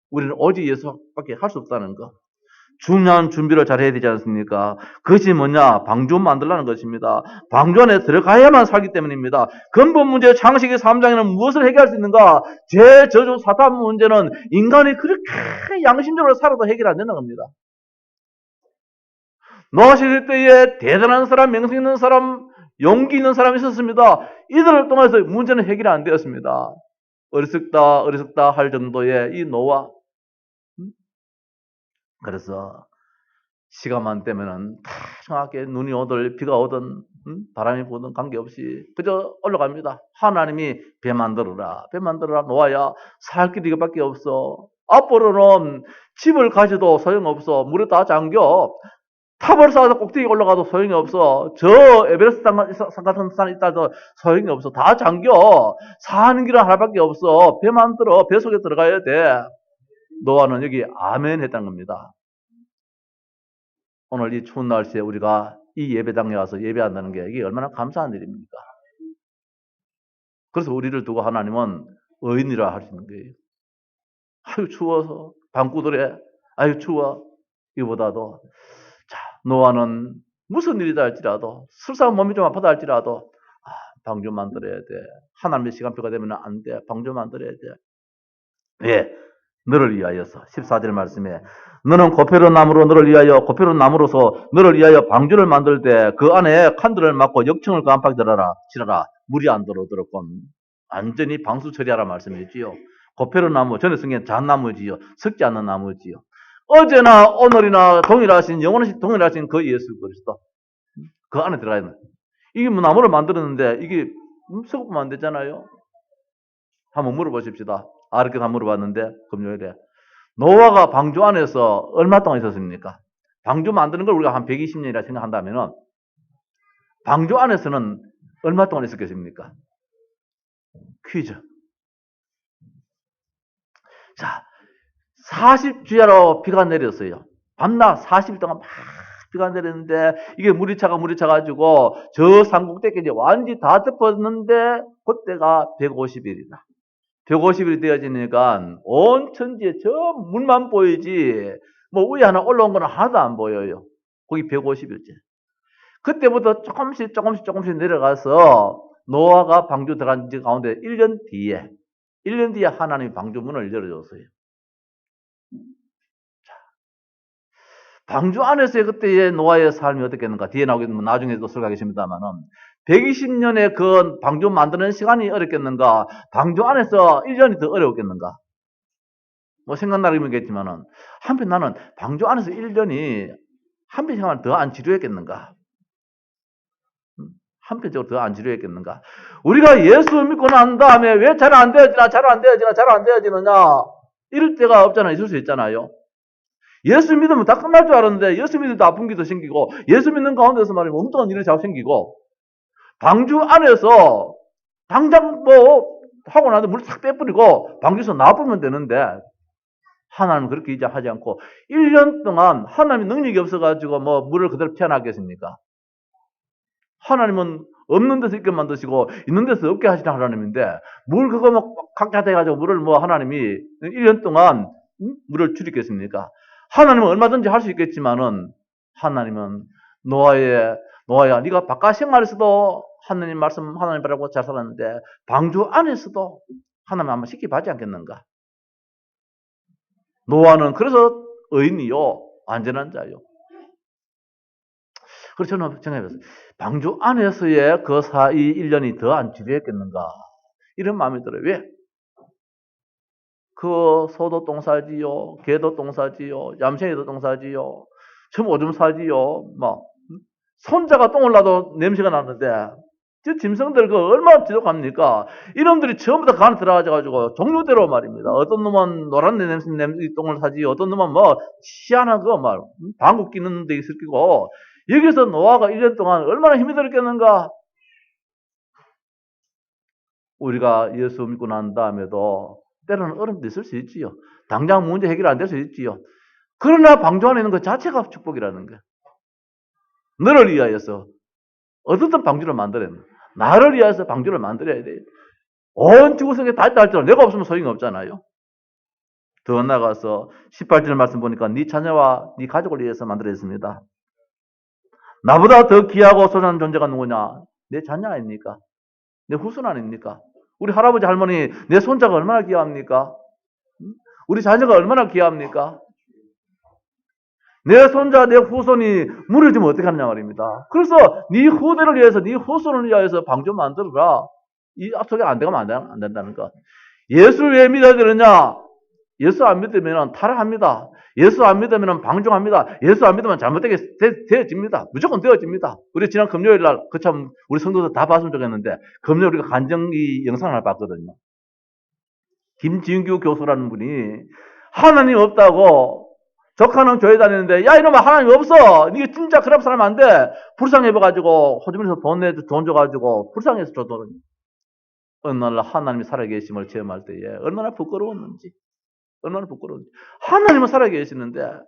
우리는 오직 예수밖에 할 수 없다는 것. 중요한 준비를 잘 해야 되지 않습니까? 그것이 뭐냐? 방주 만들라는 것입니다. 방주 안에 들어가야만 살기 때문입니다. 근본 문제 창세기 3장에는 무엇을 해결할 수 있는가? 죄, 저주, 사탄 문제는 인간이 그렇게 양심적으로 살아도 해결 안 된다는 겁니다. 노아시대 때에 대단한 사람, 명성 있는 사람, 용기 있는 사람이 있었습니다. 이들을 통해서 문제는 해결이 안 되었습니다. 어리석다 할 정도의 이 노아. 그래서 시간만 되면은 다 정확하게 눈이 오든 비가 오든 바람이 부든 관계없이 그저 올라갑니다. 하나님이 배 만들어라 노아야. 살 길이 이거밖에 없어. 앞으로는 집을 가져도 소용없어. 물에 다 잠겨. 탑을 쌓아서 꼭대기 올라가도 소용이 없어. 저 에베레스트 산 같은 산에 있다도 소용이 없어. 다 잠겨. 사는 길은 하나밖에 없어. 배 만들어. 배 속에 들어가야 돼. 노아는 여기 아멘 했다는 겁니다. 오늘 이 추운 날씨에 우리가 이 예배당에 와서 예배한다는 게 이게 얼마나 감사한 일입니까? 그래서 우리를 두고 하나님은 의인이라 하시는 거예요. 아유 추워서 방구들에 아유 추워. 이보다도 자 노아는 무슨 일이다 할지라도 설사 몸이 좀 아프다 할지라도 방주 만들어야 돼. 하나님의 시간표가 되면 안 돼. 방주 만들어야 돼. 왜? 너를 위하여서 14절 말씀에 너는 고페로 나무로 너를 위하여 고페로 나무로서 너를 위하여 방주를 만들 때 그 안에 칸들을 막고 역청을 그 안팎에 치라라. 물이 안 들어오도록끔 완전히 방수 처리하라 말씀이지요. 고페로 나무 전에 쓴 잣나무지요. 썩지 않는 나무지요. 어제나 오늘이나 동일하신 영원하신 동일하신 그 예수 그리스도 그 안에 들어가야 돼. 이게 뭐 나무를 만들었는데 이게 썩으면 안 되잖아요. 한번 물어보십시다. 아르게 다 물어봤는데 금요일에 노아가 방주 안에서 얼마 동안 있었습니까? 방주 만드는 걸 우리가 한 120년이라 생각한다면 방주 안에서는 얼마 동안 있었겠습니까? 퀴즈. 자, 40주야로 비가 내렸어요. 밤낮 40일 동안 막 비가 내렸는데 이게 물이 차가지고 저 산꼭대기 이제 완전히 다 덮었는데 그때가 150일이다. 150일이 되어지니까 온 천지에 저 물만 보이지 뭐 위에 하나 올라온 건 하나도 안 보여요. 거기 150일째. 그때부터 조금씩 내려가서 노아가 방주 들어간 지 가운데 1년 뒤에 하나님이 방주 문을 열어줬어요. 자, 방주 안에서의 그때의 노아의 삶이 어떻겠는가? 뒤에 나오겠는가? 나중에도 설명하겠습니다만은 120년의 그 방주 만드는 시간이 어렵겠는가? 방주 안에서 1년이 더 어려웠겠는가? 뭐 생각나겠지만은 한편 나는 방주 안에서 1년이 한편생활 더 안 지루했겠는가? 한편적으로 더 안 지루했겠는가? 우리가 예수 믿고 난 다음에 왜 잘 안 되어지느냐? 이럴 때가 없잖아요. 있을 수 있잖아요. 예수 믿으면 다 끝날 줄 알았는데 예수 믿으면 아픈 기도 생기고 예수 믿는 가운데서 말이면 엉뚱한 일이 자꾸 생기고 방주 안에서 당장 뭐 하고 나서 물 싹 빼버리고 방주에서 나와보면 되는데 하나님은 그렇게 이제 하지 않고 1년 동안 하나님이 능력이 없어가지고 뭐 물을 그대로 피어나겠습니까? 하나님은 없는 데서 있게 만드시고 있는 데서 없게 하시는 하나님인데 물 그거 뭐 각자 돼가지고 물을 뭐 하나님이 1년 동안 물을 줄이겠습니까? 하나님은 얼마든지 할 수 있겠지만은 하나님은 노아야 네가 바깥 생활에서도 하나님 말씀 하나님 바라고 잘 살았는데 방주 안에서도 하나님 한번 시키지 않겠는가? 노아는 그래서 의인이요 완전한 자요. 그래서 저는 생각해봤어요. 방주 안에서의 그 사이 1년이 더 안 지루했겠는가? 이런 마음이 들어요. 왜? 그 소도 똥싸지요, 개도 똥싸지요, 얌생이도 똥싸지요, 참 오줌 싸지요. 막 손자가 똥을 놔도 냄새가 나는데 저 짐승들 얼마나 지독합니까? 이놈들이 전부 다 간에 들어가가지고 종류대로 말입니다. 어떤 놈은 노란 냄새 똥을 사지, 어떤 놈은 희한한 방구 끼는 데 있을 끼고, 여기서 노아가 1년 동안 얼마나 힘이 들었겠는가? 우리가 예수 믿고 난 다음에도 때로는 어려움도 있을 수 있지요. 당장 문제 해결 안 될 수 있지요. 그러나 방주 안에 있는 것 자체가 축복이라는 거예요. 너를 위하여서 어떻든 방주를 만들어야 돼. 나를 위해서 방주를 만들어야 돼. 온 지구성에 다 있다 할지라도 내가 없으면 소용이 없잖아요. 더 나아가서 18절 말씀 보니까 네 자녀와 네 가족을 위해서 만들어졌습니다. 나보다 더 귀하고 소중한 존재가 누구냐? 내 자녀 아닙니까? 내 후손 아닙니까? 우리 할아버지 할머니 내 손자가 얼마나 귀합니까? 우리 자녀가 얼마나 귀합니까? 내 손자, 내 후손이 무너지면 어떻게 하느냐 말입니다. 그래서 네 후대를 위해서, 네 후손을 위해서 방 좀 만들어라. 이 앞서게 안 되면 안 된다는 거. 예수를 왜 믿어야 되느냐? 예수 안 믿으면 타락합니다. 예수 안 믿으면 방종합니다. 예수 안 믿으면 잘못되게 되어집니다. 무조건 되어집니다. 우리 지난 금요일 날, 참 우리 성도들 다 봤으면 좋겠는데, 금요일 우리가 간증 이 영상을 하나 봤거든요. 김진규 교수라는 분이 하나님 없다고 적하는 교회 다니는데, 야, 이놈아, 하나님 없어! 니가 진짜 그런 사람 안 돼! 불쌍해봐가지고, 호주머니에서 돈 줘가지고, 불쌍해서 줬더니, 어느 날 하나님이 살아계심을 체험할 때에, 얼마나 부끄러웠는지. 하나님은 살아계시는데,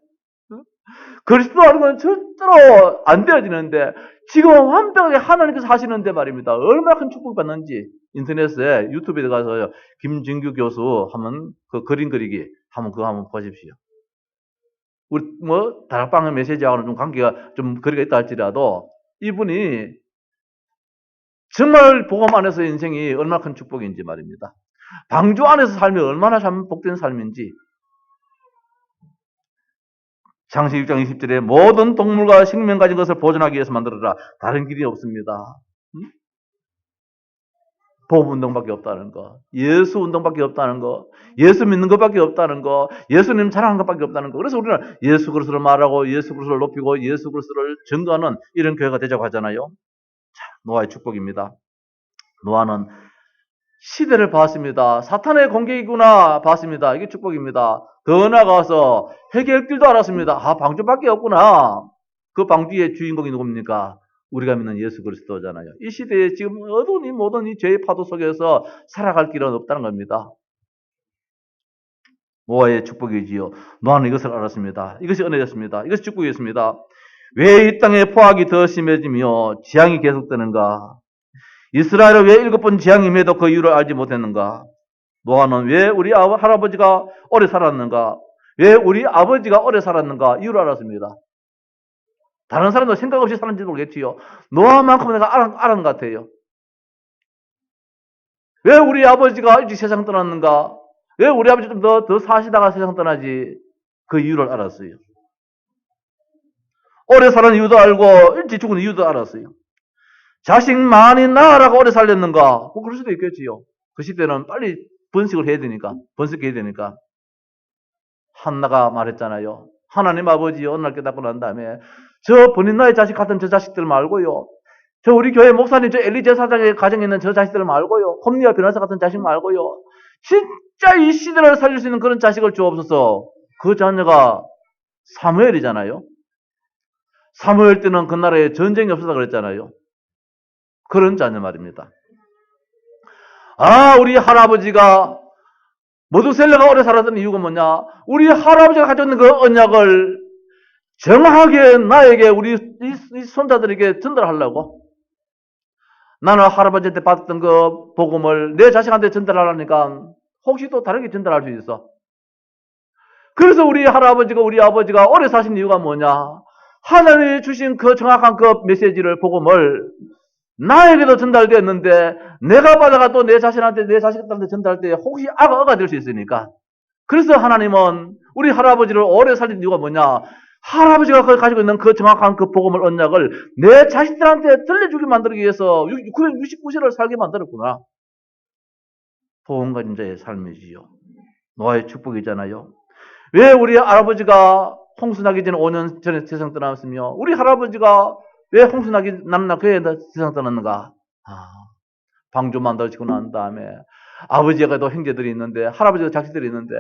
그리스도 안에는 절대로 안 되어지는데, 지금 완벽하게 하나님께서 하시는데 말입니다. 얼마나 큰 축복 받는지, 인터넷에, 유튜브에 가서, 김진규 교수 하면, 그 그림 그리기, 그거 한번 보십시오. 우리 다락방의 메시지하고는 좀 관계가 좀 거리가 있다 할지라도 이분이 정말 복음 안에서 인생이 얼마나 큰 축복인지 말입니다. 방주 안에서 삶이 얼마나 참 복된 삶인지. 창세기 6장 20절에 모든 동물과 생명 가진 것을 보존하기 위해서 만들어라. 다른 길이 없습니다. 복음 운동밖에 없다는 거, 예수 운동밖에 없다는 거, 예수 믿는 것밖에 없다는 거, 예수님 자랑하는 것밖에 없다는 거. 그래서 우리는 예수 그리스도를 말하고 예수 그리스도를 높이고 예수 그리스도를 증거하는 이런 교회가 되자고 하잖아요. 자, 노아의 축복입니다. 노아는 시대를 봤습니다. 사탄의 공격이구나 봤습니다. 이게 축복입니다. 더 나아가서 해결 길도 알았습니다. 방주밖에 없구나. 그 방주의 주인공이 누굽니까? 우리가 믿는 예수 그리스도잖아요. 이 시대에 지금 어두운 모든 이 죄의 파도 속에서 살아갈 길은 없다는 겁니다. 노아의 축복이지요. 노아는 이것을 알았습니다. 이것이 은혜였습니다. 이것이 축복이었습니다. 왜 이 땅에 포악이 더 심해지며 재앙이 계속되는가? 이스라엘은 왜 7번 재앙이 임해도 그 이유를 알지 못했는가? 노아는 왜 우리 할아버지가 오래 살았는가? 왜 우리 아버지가 오래 살았는가? 이유를 알았습니다. 다른 사람도 생각 없이 사는지 모르겠지요. 노아만큼 내가 알은 것 같아요. 왜 우리 아버지가 일찍 세상 떠났는가? 왜 우리 아버지 좀 더 사시다가 세상 떠나지? 그 이유를 알았어요. 오래 사는 이유도 알고 일찍 죽은 이유도 알았어요. 자식 많이 낳으라고 오래 살렸는가? 그럴 수도 있겠지요. 그 시대는 빨리 번식을 해야 되니까, 번식해야 되니까. 한나가 말했잖아요. 하나님 아버지 어느 날 깨닫고 난 다음에 저 본인 나의 자식 같은 저 자식들 말고요. 저 우리 교회 목사님 저 엘리 제사장의 가정에 있는 저 자식들 말고요. 홈리아 변호사 같은 자식 말고요. 진짜 이 시대를 살릴 수 있는 그런 자식을 주옵소서. 그 자녀가 사무엘이잖아요. 사무엘 때는 그 나라에 전쟁이 없어서 그랬잖아요. 그런 자녀 말입니다. 우리 할아버지가 모두셀레가 오래 살았던 이유가 뭐냐? 우리 할아버지가 가지고 있는 그 언약을 정확하게 나에게 우리 이 손자들에게 전달하려고. 나는 할아버지한테 받았던 그 복음을 내 자식한테 전달하려니까 혹시 또 다르게 전달할 수 있어. 그래서 우리 할아버지가 우리 아버지가 오래 사신 이유가 뭐냐? 하나님이 주신 그 정확한 그 메시지를 복음을 나에게도 전달되었는데 내가 받아가 또 내 자신한테 내 자식들한테 전달할 때 혹시 악어가 될 수 있으니까. 그래서 하나님은 우리 할아버지를 오래 살린 이유가 뭐냐? 할아버지가 가지고 있는 그 정확한 그 복음을 언약을 내 자식들한테 들려주게 만들기 위해서 969세를 살게 만들었구나. 복음 가진 자의 삶이지요. 노아의 축복이잖아요. 왜 우리 할아버지가 홍수 나기 전에 5년 전에 세상 떠났으며 우리 할아버지가 왜 홍수 나기 남나 그에 세상 떠났는가? 방주 만들어지고 난 다음에 아버지가 또 형제들이 있는데 할아버지가 자식들이 있는데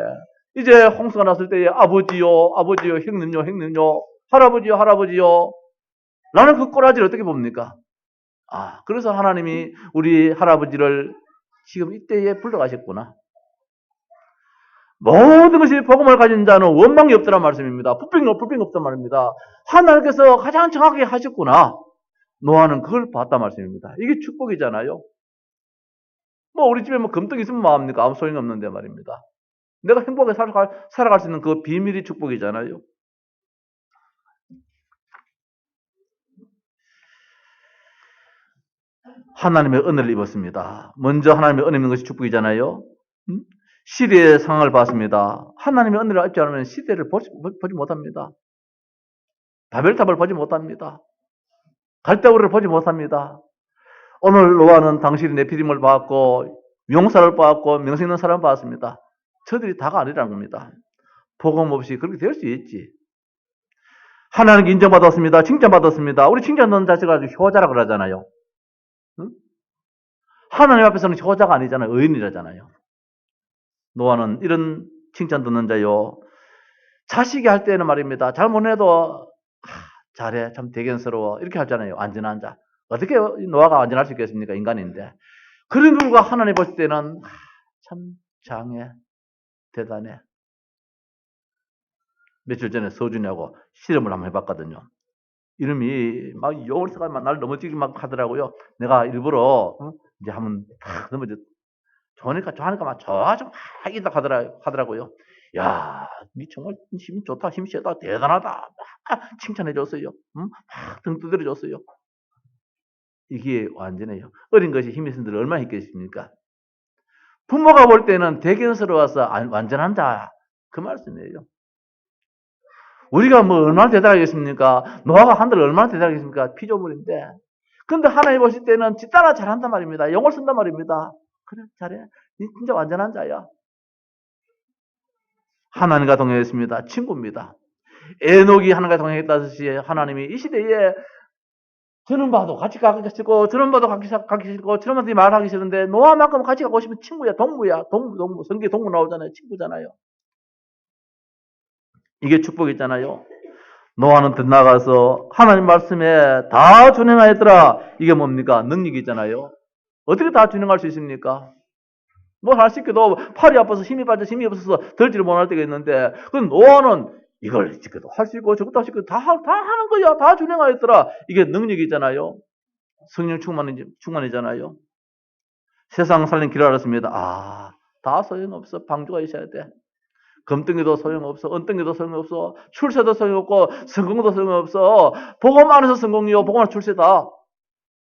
이제 홍수가 났을 때에 아버지요 아버지요 형님요 형님요 할아버지요 할아버지요 라는 그 꼬라지를 어떻게 봅니까? 그래서 하나님이 우리 할아버지를 지금 이때에 불러가셨구나. 모든 것이 복음을 가진 자는 원망이 없더란 말씀입니다. 불평이 없단 말입니다. 하나님께서 가장 정확하게 하셨구나. 노아는 그걸 봤단 말씀입니다. 이게 축복이잖아요. 우리 집에 금떡 있으면 뭐합니까? 아무 소용이 없는데 말입니다. 내가 행복하게 살아갈 수 있는 그 비밀이 축복이잖아요. 하나님의 은혜를 입었습니다. 먼저 하나님의 은혜 입는 것이 축복이잖아요. 시대의 상황을 봤습니다. 하나님의 은혜를 입지 않으면 시대를 보지 못합니다. 바벨탑을 보지 못합니다. 갈대우를 보지 못합니다. 오늘 노아는 당신이 네피림을 봤고 용사를 봤고 명성 있는 사람을 봤습니다. 저들이 다가 아니라는 겁니다. 복음 없이 그렇게 될 수 있지. 하나님께 인정받았습니다. 칭찬받았습니다. 우리 칭찬받는 자체가 아주 효자라 그러잖아요. 응? 하나님 앞에서는 효자가 아니잖아요. 의인이라잖아요. 노아는 이런 칭찬 듣는 자요. 자식이 할 때는 말입니다. 잘못해도 잘해 참 대견스러워 이렇게 하잖아요. 안전한 자. 어떻게 노아가 안전할 수 있겠습니까? 인간인데. 그런 결과 하나님 보실 때는 참 장해 대단해. 며칠 전에 서준이하고 실험을 한번 해봤거든요. 이름이 막 여울사가 나를 넘어지기 막 하더라고요. 내가 일부러 이제 한번 탁 넘어져. 좋으니까 막 좋아져 막 이다 하더라고요. 야, 니 정말 힘 좋다, 힘 세다, 대단하다. 막 칭찬해줬어요. 막 등 두드려줬어요. 이게 완전해요. 어린 것이 힘이 있는 들 얼마나 있겠습니까? 부모가 볼 때는 대견스러워서 완전한 자, 그 말씀이에요. 우리가 얼마나 대단하겠습니까? 노아가 한들 얼마나 대단하겠습니까? 피조물인데. 근데 하나님 보실 때는 지 따라 잘한단 말입니다. 영어를 쓴단 말입니다. 그래, 잘해. 니 진짜 완전한 자야. 하나님과 동행했습니다. 친구입니다. 에녹이 하나님과 동행했다듯이 하나님이 이 시대에 저는 봐도 같이 가기 싫고 저는 봐도 가기 싫고 저는 봐도 말하기 싫은데 노아만큼 같이 가고 싶은 친구야. 동무야. 동무. 성경에 동무 나오잖아요. 친구잖아요. 이게 축복이잖아요. 노아는 덧나가서 하나님 말씀에 다 준행하였더라. 이게 뭡니까? 능력이잖아요. 어떻게 다 준행할 수 있습니까? 뭘 할 수 있게도 팔이 아파서 힘이 없어서 들지를 못할 때가 있는데 그 노아는 이걸 지켜도 할 수 있고 저것도 할 수 있고 다 하는 거야. 다 준행하였더라. 이게 능력이잖아요. 성령 충만이잖아요. 세상 살린 길을 알았습니다. 다 소용없어. 방주가 있어야 돼. 금덩이도 소용없어. 은덩이도 소용없어. 출세도 소용없고 성공도 소용없어. 복음 안에서 성공이요. 복음 안에서 출세다.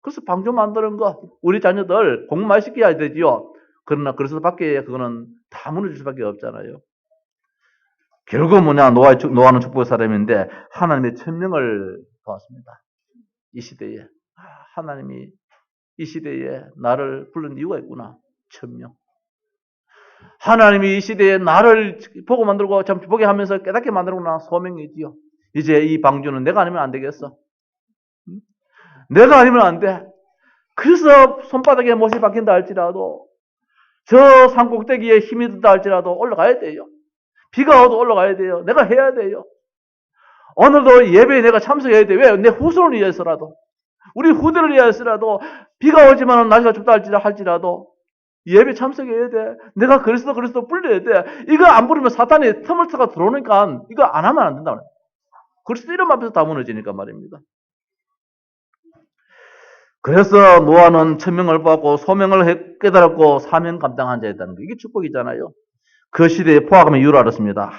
그래서 방주 만드는 거 우리 자녀들 공부 많이 시켜야 되지요. 그러나 그래서 밖에 그거는 다 무너질 수밖에 없잖아요. 결국은 뭐냐? 노아는 축복의 사람인데 하나님의 천명을 보았습니다. 이 시대에 하나님이 이 시대에 나를 부른 이유가 있구나. 천명. 하나님이 이 시대에 나를 보고 만들고 참 보게 하면서 깨닫게 만들구나. 소명이지요. 이제 이 방주는 내가 아니면 안 되겠어. 내가 아니면 안 돼. 그래서 손바닥에 못이 박힌다 할지라도 저 산 꼭대기에 힘이 든다 할지라도 올라가야 돼요. 비가 와도 올라가야 돼요. 내가 해야 돼요. 오늘도 예배에 내가 참석해야 돼. 왜? 내 후손을 위해서라도. 우리 후대를 위해서라도 비가 오지만 날씨가 춥다 할지라도 예배 참석해야 돼. 내가 그리스도 불려야 돼. 이거 안 부르면 사탄이 틈을 타고 들어오니까 이거 안 하면 안 된다. 그리스도 이름 앞에서 다 무너지니까 말입니다. 그래서 노아는 천명을 받고 소명을 깨달았고 사명 감당한 자였다는 거. 이게 축복이잖아요. 그 시대에 포악함의 이유를 알았습니다.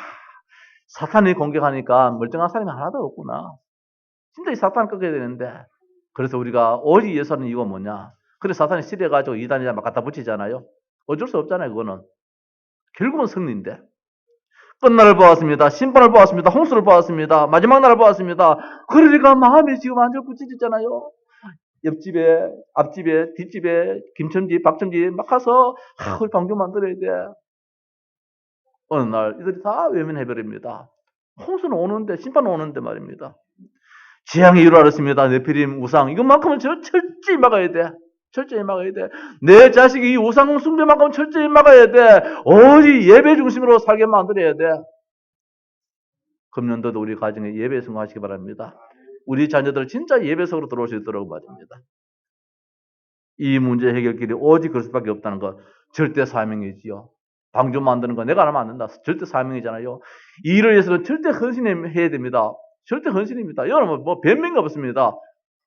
사탄이 공격하니까 멀쩡한 사람이 하나도 없구나. 진짜 이 사탄을 꺾어야 되는데. 그래서 우리가 오직 예수하는 이유가 뭐냐. 그래 사탄이 시대가지고 이단이다 막 갖다 붙이잖아요. 어쩔 수 없잖아요. 그거는. 결국은 승리인데. 끝날을 보았습니다. 심판을 보았습니다. 홍수를 보았습니다. 마지막 날을 보았습니다. 그러니까 마음이 지금 완전 굳혀졌잖아요. 옆집에, 앞집에, 뒷집에, 김첨지, 박첨지 막 가서 우리 방주 만들어야 돼. 어느 날 이들이 다 외면해버립니다. 홍수는 오는데 심판은 오는데 말입니다. 재앙의 이유를 알았습니다. 네피림 우상 이것만큼은 철저히 막아야 돼. 철저히 막아야 돼. 내 자식이 이 우상 숭배만큼 철저히 막아야 돼. 오직 예배 중심으로 살게 만들어야 돼. 금년도도 우리 가정에 예배에 성공하시기 바랍니다. 우리 자녀들 진짜 예배 속으로 들어올 수 있도록 말입니다. 이 문제 해결길이 오직 그럴 수밖에 없다는 것 절대 사명이지요. 방주 만드는 거 내가 하면 안 된다. 절대 사명이잖아요. 이 일을 위해서는 절대 헌신해야 됩니다. 절대 헌신입니다. 여러분 뭐 변명이 없습니다.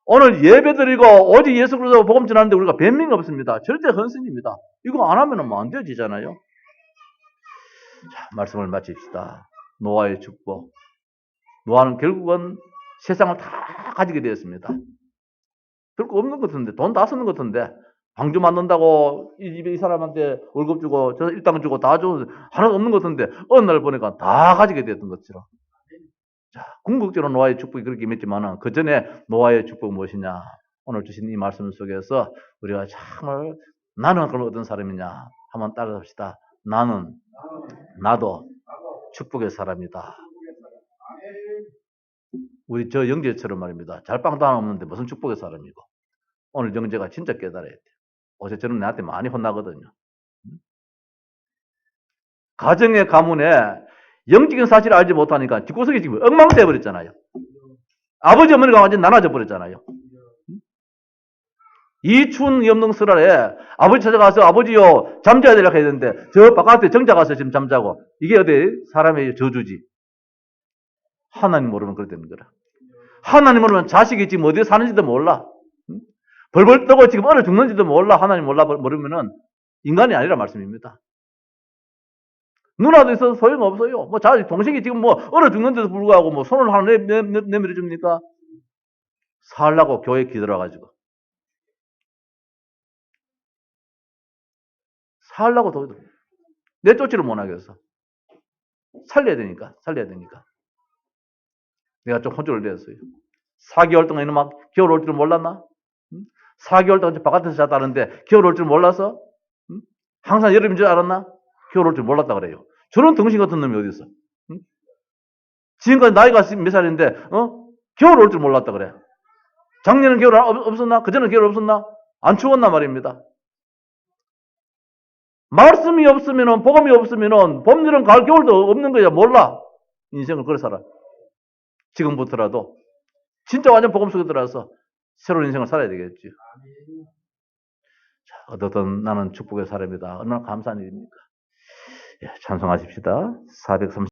오늘 예배 드리고 오직 예수 그리스도 복음 전하는데 우리가 변명이 없습니다. 절대 헌신입니다. 이거 안 하면 뭐 안 되지잖아요. 자, 말씀을 마칩시다. 노아의 축복. 노아는 결국은 세상을 다 가지게 되었습니다. 별거 없는 것 같은데, 돈 다 쓰는 것 같은데, 방주 만든다고 이 집에 이 사람한테 월급 주고, 저 일당 주고 다 주고, 하나도 없는 것 같은데, 어느 날 보니까 다 가지게 되었던 것처럼. 자, 궁극적으로 노아의 축복이 그렇게 임했지만은, 그 전에 노아의 축복은 무엇이냐? 오늘 주신 이 말씀 속에서 우리가 정말 나는 그럼 어떤 사람이냐? 한번 따라합시다. 나도 축복의 사람이다. 우리 저 영재처럼 말입니다. 잘 빵도 하나 없는데 무슨 축복의 사람이고. 오늘 영재가 진짜 깨달아야 돼요. 어제 저는 나한테 많이 혼나거든요. 가정의 가문에 영적인 사실을 알지 못하니까 뒷구석이 지금 엉망되어 버렸잖아요. 아버지 어머니가 완전 나눠져 버렸잖아요. 이 추운 염동설날에 아버지 찾아가서 아버지요 잠자야 되려고 해야 되는데 저 바깥에 정자 가서 지금 잠자고 이게 어디 사람의 저주지. 하나님 모르면 그렇게 되는 거라. 하나님 모르면 자식이 지금 어디에 사는지도 몰라. 벌벌 떠고 지금 얼어 죽는지도 몰라. 하나님 모르면은 인간이 아니라 말씀입니다. 누나도 있어서 소용없어요. 뭐 동생이 지금 뭐 얼어 죽는데도 불구하고 뭐 손을 하나 내밀어 줍니까? 살라고 교회 기들어가지고. 살라고 더 내쫓지를 못하겠어. 살려야 되니까. 내가 좀 혼쭐을 내었어요. 4개월 동안 이놈아 겨울 올 줄 몰랐나? 4개월 동안 바깥에서 잤다는데 겨울 올 줄 몰라서? 항상 여름인 줄 알았나? 겨울 올 줄 몰랐다 그래요. 저런 덩신 같은 놈이 어디 있어? 지금까지 나이가 몇 살인데 겨울 올 줄 몰랐다 그래. 작년은 겨울 없었나? 그전에는 겨울 없었나? 안 추웠나 말입니다. 말씀이 없으면은 복음이 없으면은 봄, 여름, 가을, 겨울도 없는 거야. 몰라. 인생을 그래 살아. 지금부터라도 진짜 완전 복음 속에 들어와서 새로운 인생을 살아야 되겠지. 자, 어떻든 나는 축복의 사람이다. 얼마나 감사한 일입니까? 예, 찬송하십시다. 430